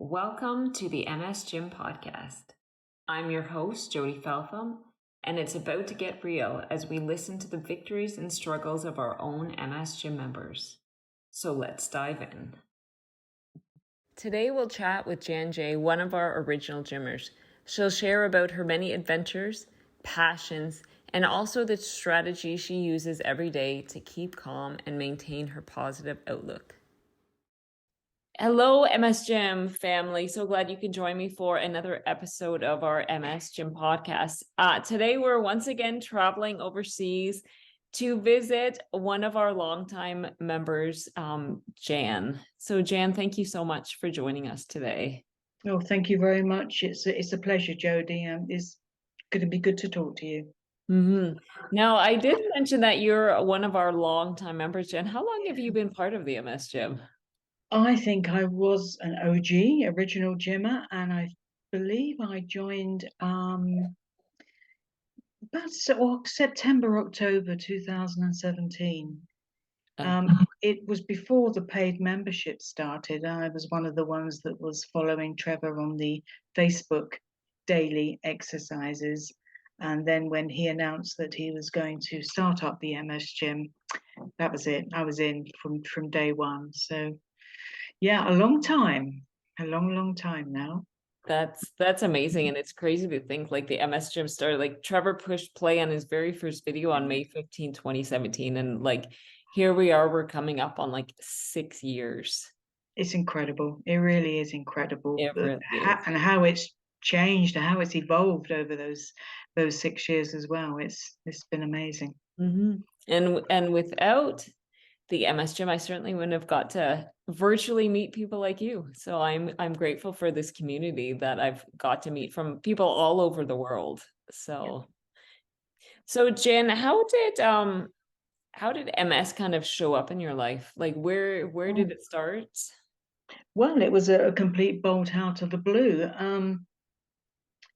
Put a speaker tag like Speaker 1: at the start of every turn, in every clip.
Speaker 1: Welcome to the MS Gym podcast. I'm your host, Jody Feltham, and it's about to get real as we listen to the victories and struggles of our own MS Gym members. So let's dive in. Today we'll chat with Jan J, one of our original gymmers. She'll share about her many adventures, passions, and also the strategies she uses every day to keep calm and maintain her positive outlook. Hello, MS Gym family. So glad you can join me for another episode of our MS Gym podcast. Today, we're once again traveling overseas to visit one of our longtime members, Jan. So, Jan, thank you so much for joining us today.
Speaker 2: Oh, thank you very much. It's a pleasure, Jody. It's going to be good to talk to you.
Speaker 1: Mm-hmm. Now, I did mention that you're one of our longtime members, Jan. How long have you been part of the MS Gym?
Speaker 2: I think I was an OG, original gymmer, and I believe I joined about September, October 2017. It was before the paid membership started. I was one of the ones that was following Trevor on the Facebook daily exercises. And then when he announced that he was going to start up the MS Gym, that was it. I was in from day one. So yeah, a long time, a long time now.
Speaker 1: That's amazing. And it's crazy to think like the MS Gym started, like Trevor pushed play on his very first video on May 15, 2017. And like here we are, we're coming up on like 6 years.
Speaker 2: It's incredible. It really is incredible.
Speaker 1: It really is.
Speaker 2: And how it's changed, how it's evolved over those 6 years as well. It's been amazing.
Speaker 1: Mm-hmm. And without the MS Gym, I certainly wouldn't have got to virtually meet people like you. So I'm grateful for this community that I've got to meet from people all over the world. So Jen, how did MS kind of show up in your life? Like where did it start?
Speaker 2: Well, it was a complete bolt out of the blue.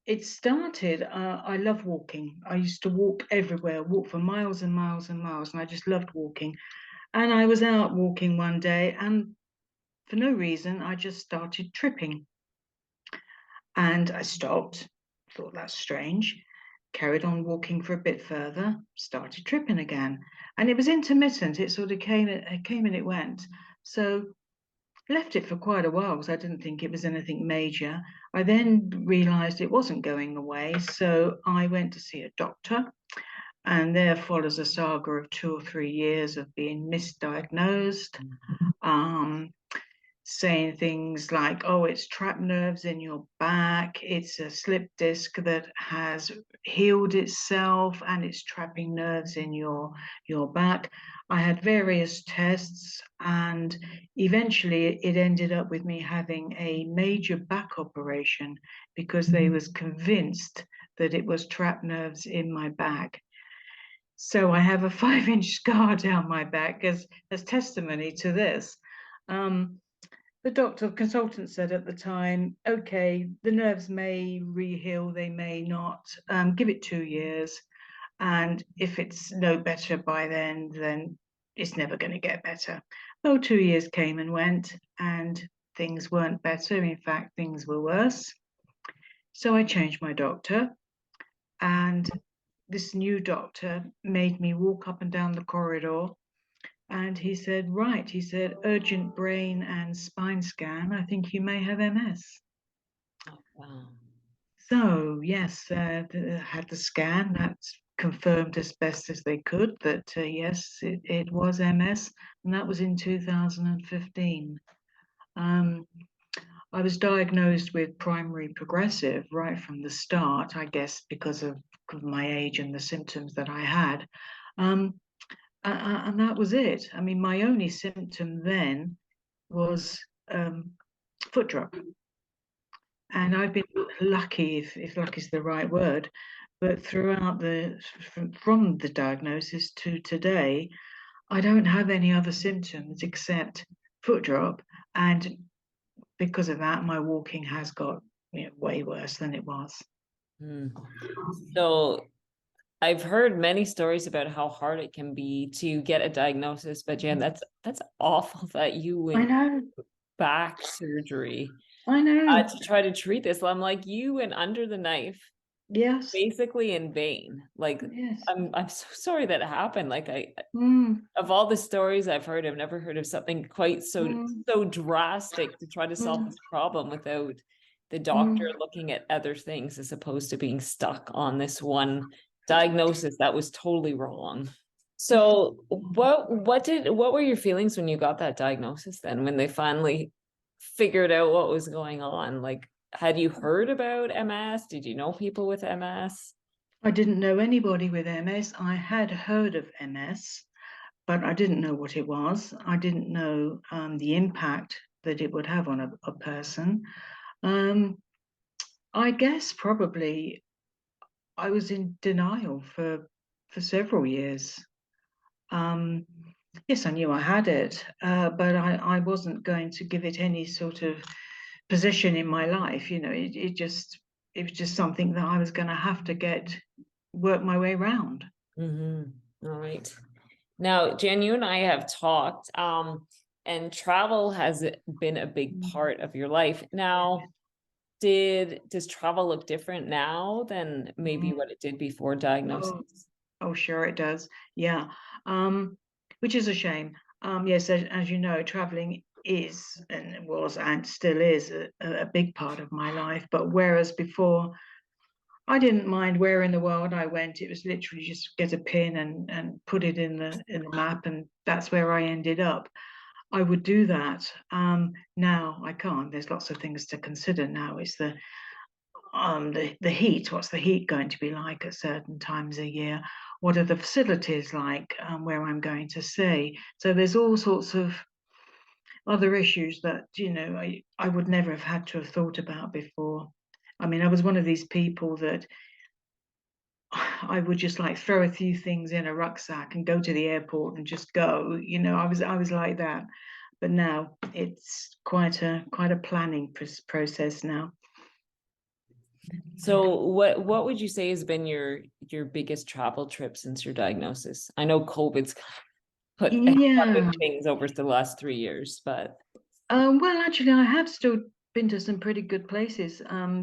Speaker 2: It started, I love walking. I used to walk everywhere, walk for miles and miles and miles, and I just loved walking. And I was out walking one day, and for no reason, I just started tripping. And I stopped, thought that's strange, carried on walking for a bit further, started tripping again. And it was intermittent. It sort of came and it went. So left it for quite a while because I didn't think it was anything major. I then realized it wasn't going away. So I went to see a doctor. And there follows a saga of 2 or 3 years of being misdiagnosed, saying things like, oh, it's trapped nerves in your back, it's a slip disc that has healed itself and it's trapping nerves in your back. I had various tests, and eventually it ended up with me having a major back operation because they was convinced that it was trapped nerves in my back. So I have a 5-inch scar down my back as testimony to this. The consultant said at the time, okay, the nerves may re-heal, they may not. Give it 2 years. And if it's no better by then it's never going to get better. Well, 2 years came and went, and things weren't better. In fact, things were worse. So I changed my doctor, and this new doctor made me walk up and down the corridor. And he said, right, he said, urgent brain and spine scan. I think you may have MS.
Speaker 1: Oh, wow.
Speaker 2: So, yes, had the scan. That's confirmed as best as they could that, yes, it was MS. And that was in 2015. I was diagnosed with primary progressive right from the start, I guess, because of my age and the symptoms that I had. And that was it. I mean, my only symptom then was foot drop. And I've been lucky, if lucky is the right word, but throughout from the diagnosis to today, I don't have any other symptoms except foot drop. And because of that, my walking has got way worse than it was.
Speaker 1: So I've heard many stories about how hard it can be to get a diagnosis, but Jan, that's awful that you
Speaker 2: I
Speaker 1: went
Speaker 2: know.
Speaker 1: back surgery
Speaker 2: I know.
Speaker 1: to try to treat this. I'm like, you went under the knife
Speaker 2: Yes.
Speaker 1: basically in vain. Like,
Speaker 2: Yes.
Speaker 1: I'm so sorry that happened. Like,
Speaker 2: Mm,
Speaker 1: of all the stories I've heard, I've never heard of something quite
Speaker 2: mm,
Speaker 1: so drastic to try to solve
Speaker 2: mm,
Speaker 1: this problem without the doctor
Speaker 2: mm.
Speaker 1: looking at other things as opposed to being stuck on this one diagnosis that was totally wrong. So what were your feelings when you got that diagnosis then, when they finally figured out what was going on? Like, had you heard about MS? Did you know people with MS?
Speaker 2: I didn't know anybody with MS. I had heard of MS, but I didn't know what it was. I didn't know the impact that it would have on a person. Um, I guess probably I was in denial for several years. Um, yes, I knew I had it, but I wasn't going to give it any sort of position in my life. It was just something that I was going to have to work my way around.
Speaker 1: All right. Now, Jan, you and I have talked, and travel has been a big
Speaker 2: Mm.
Speaker 1: part of your life. Now, does travel look different now than maybe
Speaker 2: Mm.
Speaker 1: what it did before
Speaker 2: Oh,
Speaker 1: diagnosis?
Speaker 2: oh, sure it does. Yeah, which is a shame. Yes, as you know, traveling is and was and still is a big part of my life. But whereas before I didn't mind where in the world I went, it was literally just get a pin and put it in the map, and that's where I ended up. I would do that. Now I can't. There's lots of things to consider now. It's the heat. What's the heat going to be like at certain times a year? What are the facilities like where I'm going to stay? So there's all sorts of other issues that I would never have had to have thought about before. I mean, I was one of these people that I would just like throw a few things in a rucksack and go to the airport and just go. I was like that. But now it's quite a planning process now.
Speaker 1: So what would you say has been your biggest travel trip since your diagnosis? I know COVID's put a lot of
Speaker 2: Yeah.
Speaker 1: things over the last 3 years, but
Speaker 2: Well, actually, I have still been to some pretty good places.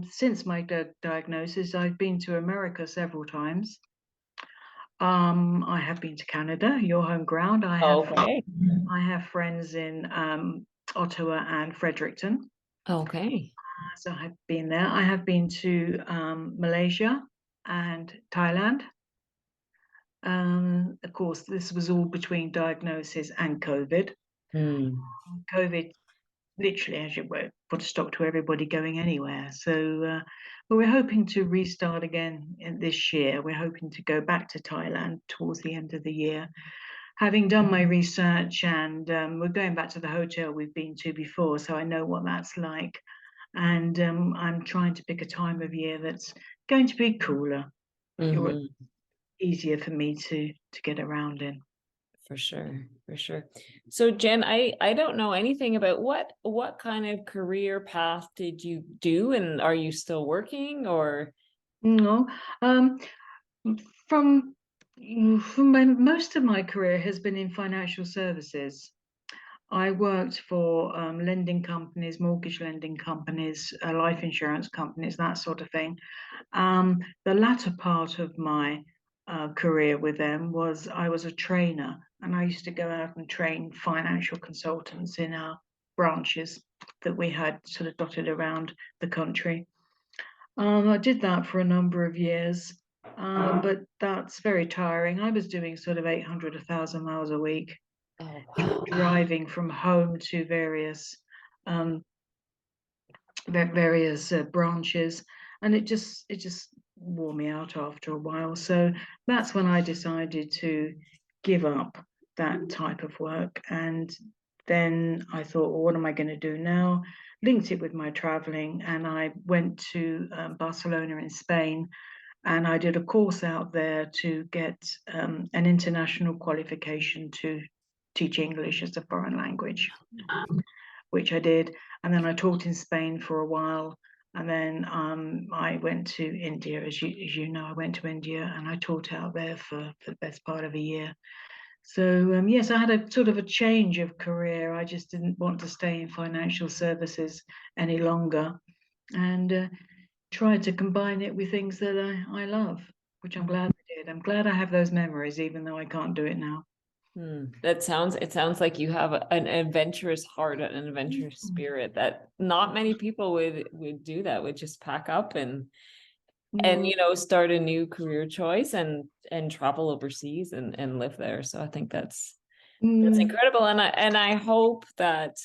Speaker 2: Since my diagnosis, I've been to America several times. I have been to Canada, your home ground.
Speaker 1: okay.
Speaker 2: I have friends in Ottawa and Fredericton,
Speaker 1: Okay.
Speaker 2: so I've been there. I have been to Malaysia and Thailand. Of course, this was all between diagnosis and COVID.
Speaker 1: Hmm.
Speaker 2: COVID literally, as you were, put a stop to everybody going anywhere. But we're hoping to restart again this year. We're hoping to go back to Thailand towards the end of the year. Having done my research, and we're going back to the hotel we've been to before, so I know what that's like. And I'm trying to pick a time of year that's going to be cooler, or
Speaker 1: Hmm.
Speaker 2: easier for me to get around in.
Speaker 1: For sure, for sure. So Jen, I don't know anything about what kind of career path did you do, and are you still working or?
Speaker 2: No, um, from most of my career has been in financial services. I worked for lending companies, mortgage lending companies, life insurance companies, that sort of thing. The latter part of my career with them was I was a trainer, and I used to go out and train financial consultants in our branches that we had sort of dotted around the country. I did that for a number of years, but that's very tiring. I was doing sort of 800, 1,000 miles a week,
Speaker 1: Oh, wow.
Speaker 2: driving from home to um, various branches, and it just wore me out after a while. So that's when I decided to give up that type of work. And then I thought, well, what am I going to do now? Linked it with my traveling, and I went to Barcelona in Spain, and I did a course out there to get an international qualification to teach English as a foreign language, which I did. And then I taught in Spain for a while. And then I went to India, as you know, I went to India and I taught out there for the best part of a year. So yes, I had a sort of a change of career. I just didn't want to stay in financial services any longer, and tried to combine it with things that I love, which I'm glad I did. I'm glad I have those memories, even though I can't do it now.
Speaker 1: It sounds like you have an adventurous heart and an adventurous
Speaker 2: Mm.
Speaker 1: spirit that not many people would do that, would just pack up and
Speaker 2: Mm.
Speaker 1: start a new career choice and travel overseas and live there. So I think that's
Speaker 2: Mm.
Speaker 1: incredible. And I hope that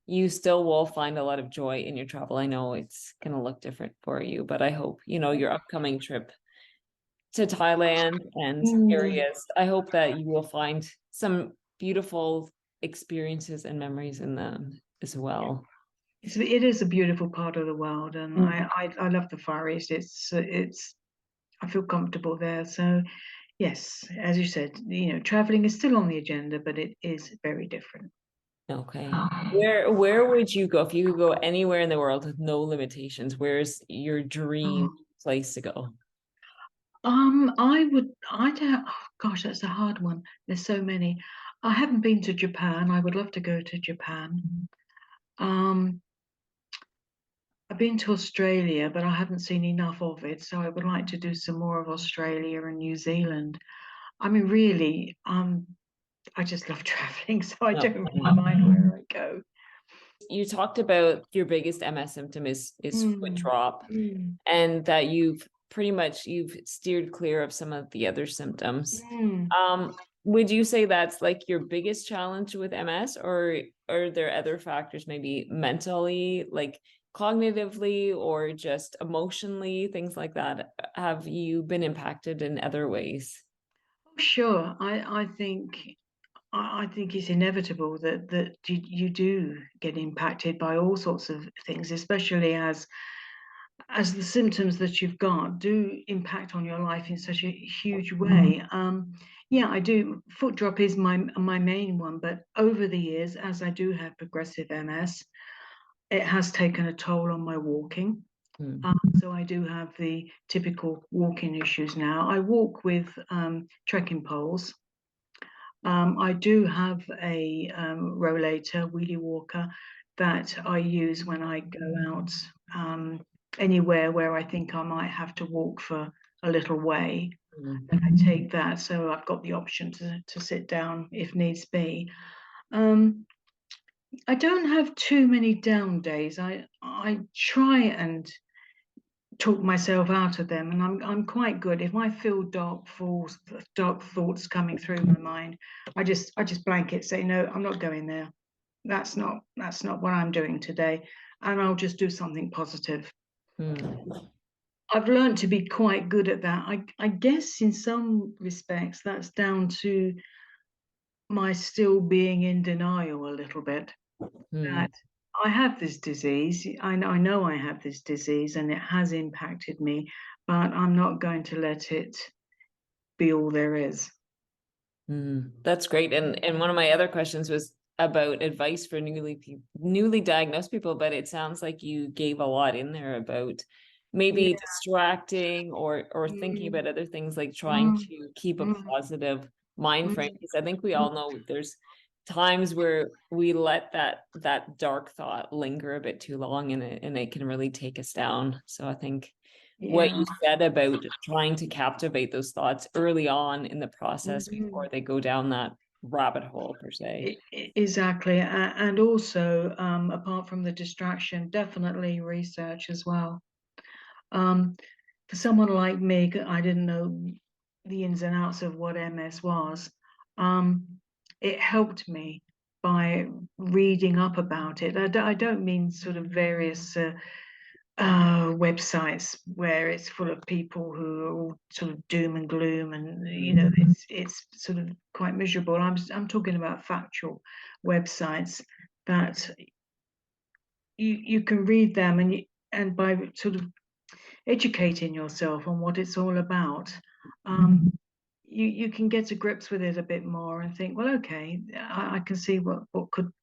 Speaker 1: you still will find a lot of joy in your travel. I know it's gonna look different for you, but I hope, your upcoming trip to Thailand and
Speaker 2: Mm.
Speaker 1: areas, I hope that you will find some beautiful experiences and memories in them as well.
Speaker 2: It is a beautiful part of the world, and
Speaker 1: Mm.
Speaker 2: I love the Far East. It's I feel comfortable there. So yes, as you said, traveling is still on the agenda, but it is very different.
Speaker 1: Okay. Where would you go if you could go anywhere in the world with no limitations? Where's your dream place to go?
Speaker 2: I don't, oh gosh, that's a hard one. There's so many. I haven't been to Japan. I would love to go to Japan. Um, I've been to Australia, but I haven't seen enough of it, so I would like to do some more of Australia and New Zealand. I mean, really, I just love traveling, so I
Speaker 1: No.
Speaker 2: don't really mind where I go.
Speaker 1: You talked about your biggest MS symptom is foot
Speaker 2: Mm,
Speaker 1: drop,
Speaker 2: mm,
Speaker 1: and that you've steered clear of some of the other symptoms.
Speaker 2: mm.
Speaker 1: Would you say that's like your biggest challenge with MS, or are there other factors, maybe mentally, like cognitively, or just emotionally, things like that? Have you been impacted in other ways?
Speaker 2: Sure, I think it's inevitable that you do get impacted by all sorts of things, especially as the symptoms that you've got do impact on your life in such a huge way. Yeah, I do. Foot drop is my main one, but over the years, as I do have progressive MS, it has taken a toll on my walking.
Speaker 1: Mm.
Speaker 2: So I do have the typical walking issues now. I walk with trekking poles. I do have a rollator, wheelie walker, that I use when I go out anywhere where I think I might have to walk for a little way.
Speaker 1: Mm.
Speaker 2: And I take that, so I've got the option to sit down if needs be. Um, I don't have too many down days. I try and talk myself out of them, and I'm quite good. If I feel dark thoughts coming through my mind, I just blanket say no, I'm not going there. That's not what I'm doing today, and I'll just do something positive.
Speaker 1: Mm.
Speaker 2: I've learned to be quite good at that. I guess in some respects that's down to my still being in denial a little bit
Speaker 1: Mm.
Speaker 2: that I have this disease. I know I have this disease and it has impacted me, but I'm not going to let it be all there is.
Speaker 1: That's great. And one of my other questions was about advice for newly diagnosed people, but it sounds like you gave a lot in there about maybe
Speaker 2: Yeah.
Speaker 1: distracting or thinking
Speaker 2: Mm,
Speaker 1: about other things, like trying
Speaker 2: mm,
Speaker 1: to keep a
Speaker 2: mm,
Speaker 1: positive mind frame.
Speaker 2: mm,
Speaker 1: Because I think we
Speaker 2: mm.
Speaker 1: all know there's times where we let that dark thought linger a bit too long, and it can really take us down. So I think what
Speaker 2: Yeah.
Speaker 1: you said about trying to captivate those thoughts early on in the process
Speaker 2: Mhm.
Speaker 1: before they go down that rabbit hole per se.
Speaker 2: Exactly. And also, apart from the distraction, definitely research as well. Um, for someone like me, I didn't know the ins and outs of what MS was. Um, it helped me by reading up about it. I don't mean sort of various websites where it's full of people who are all sort of doom and gloom, and it's sort of quite miserable. I'm talking about factual websites that you can read them, and by sort of educating yourself on what it's all about, you can get to grips with it a bit more and think, well, okay, I can see what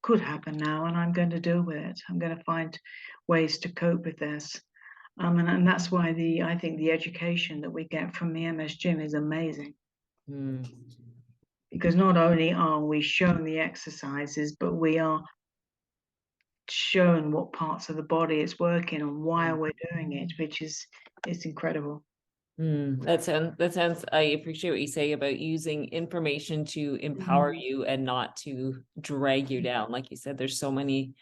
Speaker 2: could happen now, and I'm going to deal with it. I'm going to find ways to cope with this. And that's why I think the education that we get from the MS Gym is amazing.
Speaker 1: Mm.
Speaker 2: because not only are we shown the exercises, but we are shown what parts of the body it's working and why we're doing it, which is it's incredible.
Speaker 1: That sounds, I appreciate what you say about using information to empower you and not to drag you down. Like you said, there's so
Speaker 2: Yes,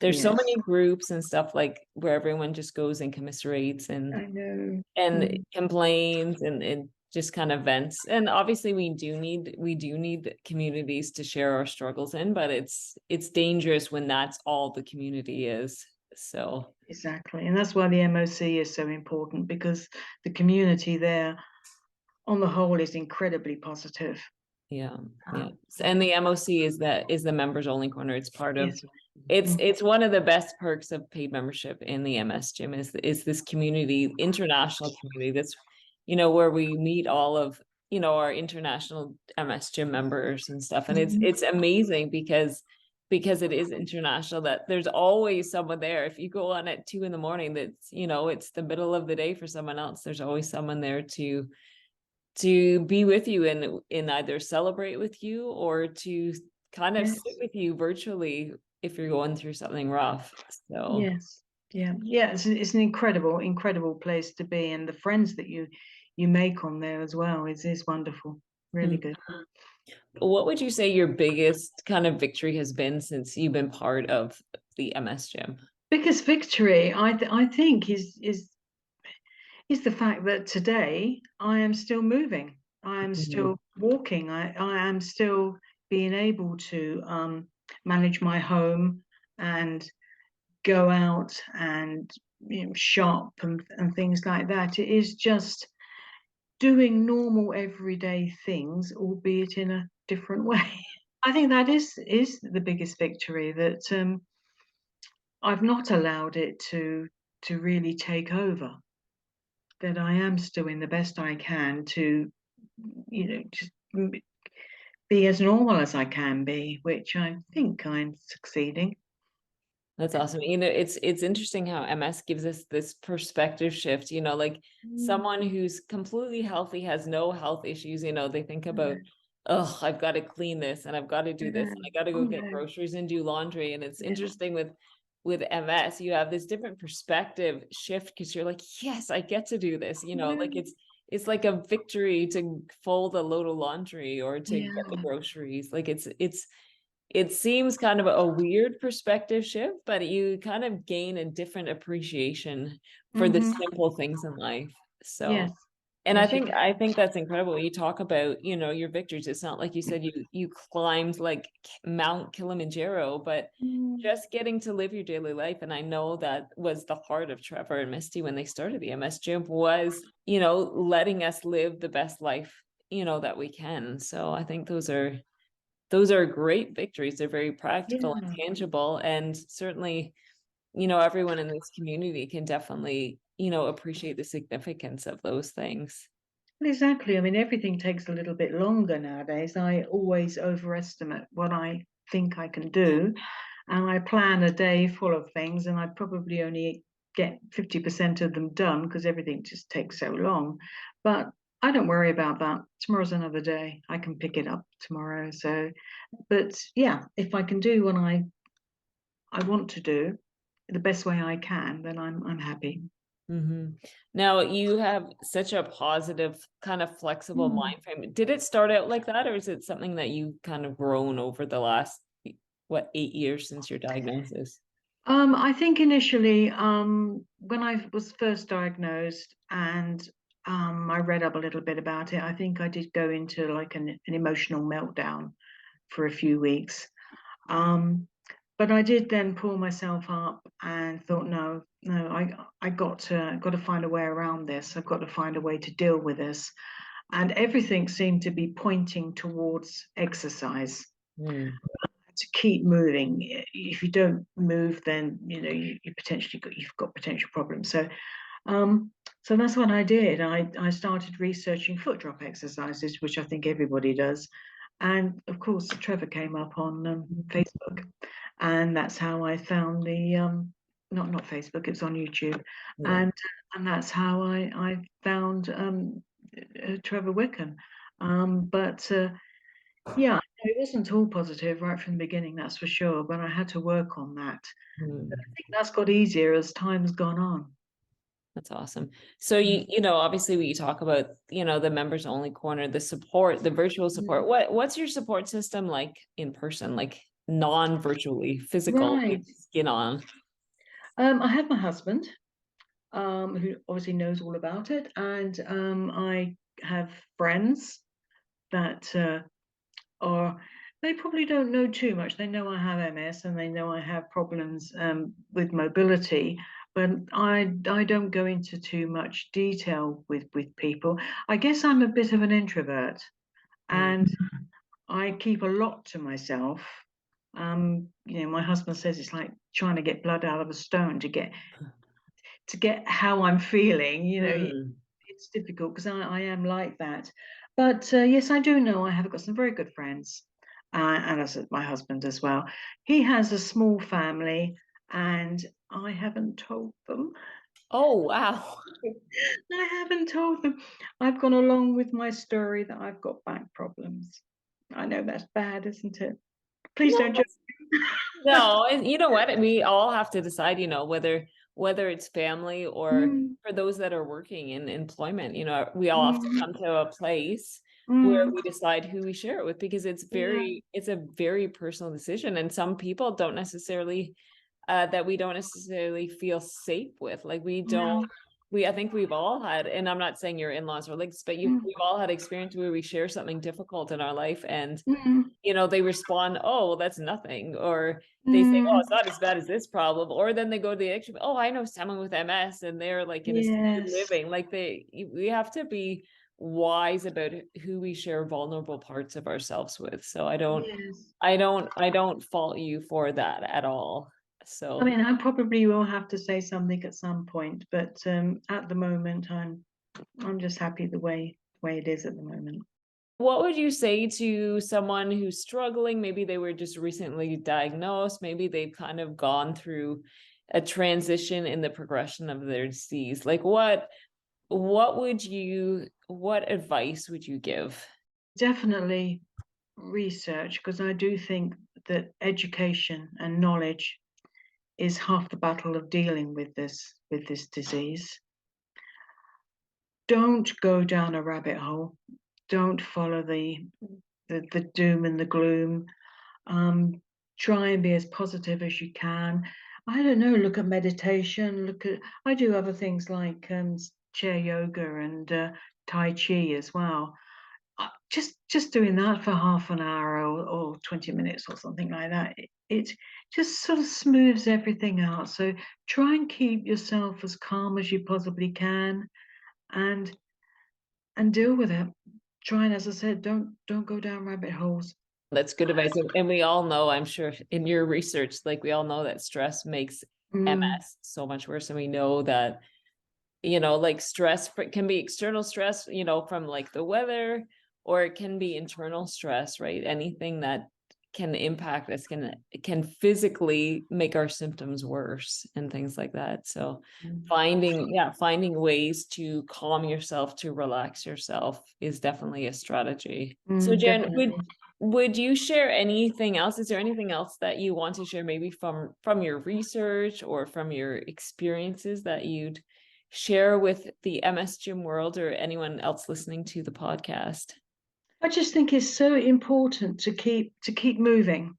Speaker 1: many groups and stuff like where everyone just goes and commiserates
Speaker 2: I know.
Speaker 1: and complains and just kind of vents. And obviously we do need communities to share our struggles in, but it's dangerous when that's all the community is. So
Speaker 2: Exactly. And that's why the MOC is so important, because the community there on the whole is incredibly positive.
Speaker 1: yeah, yeah. And the MOC is the members only corner. It's part of
Speaker 2: Yes.
Speaker 1: it's one of the best perks of paid membership in the MS gym is this community, international community that's, where we meet all of, our international MS gym members and stuff. And it's amazing because it is international that there's always someone there. If you go on at 2 a.m, that's, it's the middle of the day for someone else. There's always someone there to be with you and in either celebrate with you or to kind of
Speaker 2: Yes.
Speaker 1: sit with you virtually if you're going through something rough. So
Speaker 2: Yes. Yeah. Yeah. It's an incredible place to be, and the friends that you make on there as well is wonderful. Really
Speaker 1: hmm.
Speaker 2: good.
Speaker 1: What would you say your biggest kind of victory has been since you've been part of the MS gym?
Speaker 2: Biggest victory, I think, is the fact that today I am still moving. I am
Speaker 1: Mhm.
Speaker 2: still walking. I am still being able to manage my home and go out and shop and things like that. It is just doing normal everyday things, albeit in a different way. I think that is the biggest victory, that I've not allowed it to really take over. That I am still doing the best I can to, just be as normal as I can be, which I think I'm succeeding.
Speaker 1: That's awesome. It's interesting how MS gives us this perspective shift, like
Speaker 2: Mm,
Speaker 1: someone who's completely healthy, has no health issues, they think about, oh, I've got to clean this and I've got to do this and I got to
Speaker 2: oh
Speaker 1: go get
Speaker 2: no,
Speaker 1: groceries and do laundry. And it's
Speaker 2: yeah,
Speaker 1: interesting with MS, you have this different perspective shift because you're like, yes, I get to do this, like
Speaker 2: no,
Speaker 1: it's like a victory to fold a load of laundry or to get the
Speaker 2: yeah,
Speaker 1: groceries. Like it seems kind of a weird perspective shift, but you kind of gain a different appreciation for the
Speaker 2: hmm,
Speaker 1: simple things in life.
Speaker 2: yes,
Speaker 1: So, and I
Speaker 2: yes, you
Speaker 1: think I think that's incredible. When you talk about, your victories. It's not like you said you climbed like Mount Kilimanjaro, but
Speaker 2: mm,
Speaker 1: just getting to live your daily life. And I know that was the heart of Trevor and Misty when they started the MS Gym was, letting us live the best life, that we can. So I think those are great victories. They're very practical and
Speaker 2: yeah.
Speaker 1: tangible. And certainly, everyone in this community can definitely, appreciate the significance of those things.
Speaker 2: Well, exactly. I mean, everything takes a little bit longer nowadays. I always overestimate what I think I can do, and I plan a day full of things, and I probably only get 50% of them done because everything just takes so long. But I don't worry about that. Tomorrow's another day. I can pick it up tomorrow. So, but yeah, if I can do what I want to do the best way I can, then I'm happy.
Speaker 1: hmm Now you have such a positive, kind of flexible
Speaker 2: Hmm.
Speaker 1: mind frame. Did it start out like that, or is it something that you kind of grown over the last, what, 8 years since your diagnosis?
Speaker 2: I think initially, when I was first diagnosed and I read up a little bit about it, I think I did go into like an emotional meltdown for a few weeks. Um, but I did then pull myself up and thought, no, no, I got to find a way around this. I've got to find a way to deal with this. And everything seemed to be pointing towards exercise,
Speaker 1: Mm.
Speaker 2: to keep moving. If you don't move, then you've got potential problems. Um, so that's what I did. I started researching foot drop exercises, which I think everybody does. And of course, Trevor came up on Facebook, and that's how I found the not Facebook. It's on YouTube,
Speaker 1: Yeah.
Speaker 2: and that's how I found Trevor Wickham. But Yeah, it wasn't all positive right from the beginning, that's for sure, but I had to work on that. But I
Speaker 1: Hmm.
Speaker 2: think that's got easier as time's gone on.
Speaker 1: That's awesome. So
Speaker 2: Mm.
Speaker 1: obviously we talk about, the members only corner, the support, the virtual support.
Speaker 2: Mm.
Speaker 1: What's your support system like in person, like non-virtually, physical, with
Speaker 2: Right.
Speaker 1: skin on?
Speaker 2: I have my husband, who obviously knows all about it, and I have friends that are they probably don't know too much. They know I have MS and they know I have problems with mobility, but I don't go into too much detail with people. I guess I'm a bit of an introvert,
Speaker 1: Mm.
Speaker 2: and I keep a lot to myself. My husband says it's like trying to get blood out of a stone to get how I'm feeling.
Speaker 1: Mm.
Speaker 2: It's difficult because I am like that. But yes, I do know I have got some very good friends, and as my husband as well. He has a small family, and I haven't told them.
Speaker 1: Oh, wow.
Speaker 2: I haven't told them. I've gone along with my story that I've got back problems. I know that's bad, isn't it? Please don't judge.
Speaker 1: No, and you know what? We all have to decide, whether it's family or
Speaker 2: Mm,
Speaker 1: for those that are working in employment, we all have to
Speaker 2: mm,
Speaker 1: come to a place where
Speaker 2: mm,
Speaker 1: we decide who we share it with because
Speaker 2: yeah,
Speaker 1: it's a very personal decision. And some people don't necessarily that we don't necessarily feel safe with. Like
Speaker 2: yeah,
Speaker 1: I think we've all had, and I'm not saying your in-laws or like, but
Speaker 2: mm,
Speaker 1: we've all had experience where we share something difficult in our life and
Speaker 2: mm,
Speaker 1: they respond, oh, well, that's nothing. Or they say, oh, it's
Speaker 2: mm,
Speaker 1: not as bad as this problem. Or then they go to the extreme, oh, I know someone with MS and they're like in assisted
Speaker 2: yes,
Speaker 1: living. Like we have to be wise about who we share vulnerable parts of ourselves with. So
Speaker 2: yes.
Speaker 1: I don't fault you for that at all.
Speaker 2: I
Speaker 1: So
Speaker 2: mean, I probably will have to say something at some point, but at the moment, I'm just happy the way it is at the moment.
Speaker 1: what would you say to someone who's struggling? Maybe they were just recently diagnosed, maybe they've kind of gone through a transition in the progression of their disease. Like what advice would you give?
Speaker 2: Definitely research, because I do think that education and knowledge is half the battle of dealing with this disease. Don't go down a rabbit hole. Don't follow the doom and the gloom. Um, Try and be as positive as you can. I don't know, look at meditation, I do other things like chair yoga and Tai Chi as well. Just doing that for half an hour or 20 minutes or something like that, it just sort of smooths everything out. So try and keep yourself as calm as you possibly can and deal with it. Try and, as I said, don't go down rabbit holes.
Speaker 1: That's good advice. And we all know, I'm sure in your research, like we all know that stress makes
Speaker 2: Mm,
Speaker 1: MS so much worse. And we know that like can be external stress, from like the weather, or it can be internal stress, right? Anything that can impact us can physically make our symptoms worse and things like that. So
Speaker 2: mm,
Speaker 1: finding ways to calm yourself, to relax yourself is definitely a strategy. So Jen,
Speaker 2: definitely.
Speaker 1: would you share anything else? Is there anything else that you want to share, maybe from your research or from your experiences that you'd share with the MS gym world or anyone else listening to the podcast?
Speaker 2: I just think it's so important to keep moving,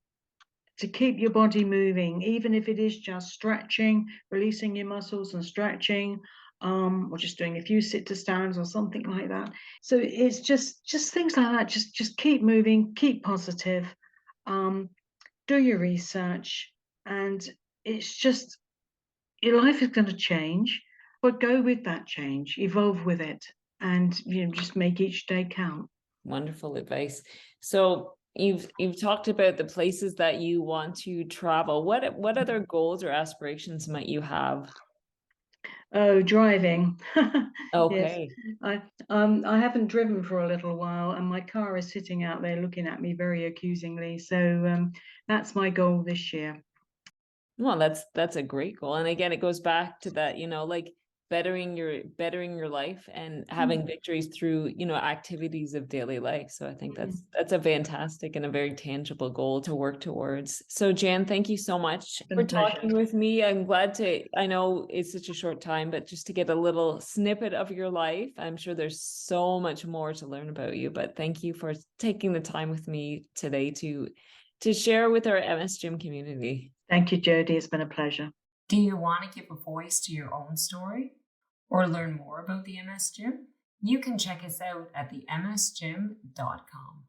Speaker 2: to keep your body moving, even if it is just stretching, releasing your muscles and stretching, or just doing a few sit to stands or something like that. So it's just things like that. Just keep moving, keep positive, um, do your research, and it's just your life is going to change, but go with that change, evolve with it, and just make each day count.
Speaker 1: Wonderful advice. So you've talked about the places that you want to travel. What other goals or aspirations might you have?
Speaker 2: Oh, driving. Yes.
Speaker 1: Okay.
Speaker 2: I haven't driven for a little while, and my car is sitting out there looking at me very accusingly. So that's my goal this year.
Speaker 1: Well, that's a great goal. And again, it goes back to that, like bettering your life and having victories through, activities of daily life. So I think that's a fantastic and a very tangible goal to work towards. So Jan, thank you so much
Speaker 2: It's been
Speaker 1: for
Speaker 2: a pleasure.
Speaker 1: talking with me. I'm glad I know it's such a short time, but just to get a little snippet of your life. I'm sure there's so much more to learn about you, but thank you for taking the time with me today to share with our MS Gym community.
Speaker 2: Thank you, Jody. It's been a pleasure.
Speaker 1: Do you want to give a voice to your own story or learn more about the MS Gym? You can check us out at themsgym.com.